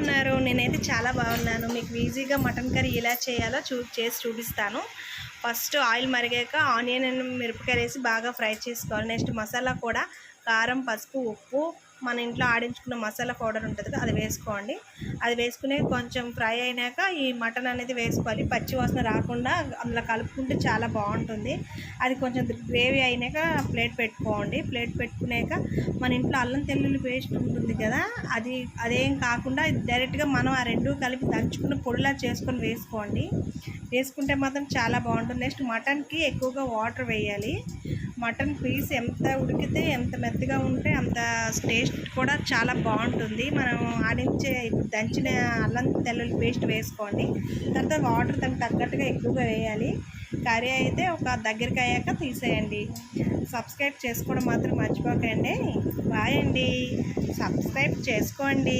ఉన్నారు? నేనైతే చాలా బాగున్నాను. మీకు ఈజీగా మటన్ కర్రీ ఎలా చేయాలో చేసి చూపిస్తాను. ఫస్ట్ ఆయిల్ మరిగాక ఆనియన్ అండ్ మిరపకాయలు వేసి బాగా ఫ్రై చేసుకోవాలి. నెక్స్ట్ మసాలా కూడా కారం, పసుపు, ఉప్పు, మన ఇంట్లో ఆడించుకున్న మసాలా పౌడర్ ఉంటుంది కదా, అది వేసుకోండి. అది వేసుకుని కొంచెం ఫ్రై అయినాక ఈ మటన్ అనేది వేసుకోవాలి. పచ్చి వాసన రాకుండా అందులో కలుపుకుంటే చాలా బాగుంటుంది. అది కొంచెం గ్రేవీ అయినాక ప్లేట్ పెట్టుకోండి. ప్లేట్ పెట్టుకున్నాక మన ఇంట్లో అల్లం తెల్లుల్లి పేస్ట్ ఉంటుంది కదా, అదేం కాకుండా డైరెక్ట్గా మనం ఆ రెండు కలిపి దంచుకున్న పొడిలా చేసుకొని వేసుకోండి. వేసుకుంటే మాత్రం చాలా బాగుంటుంది. నెక్స్ట్ మటన్కి ఎక్కువగా వాటర్ వేయాలి. మటన్ పీస్ ఎంత ఉడికితే ఎంత మెత్తగా ఉంటే అంత టేస్ట్ కూడా చాలా బాగుంటుంది. మనం ఆడించే దంచిన అల్లం తెల్లుల్లి పేస్ట్ వేసుకోండి. తర్వాత వాటర్ దానికి తగ్గట్టుగా ఎక్కువగా వేయాలి. కర్రీ అయితే ఒక దగ్గరికి అయ్యాక తీసేయండి. సబ్స్క్రైబ్ చేసుకోవడం మాత్రం మర్చిపోకండి. బాయ్ అండి. సబ్స్క్రైబ్ చేసుకోండి.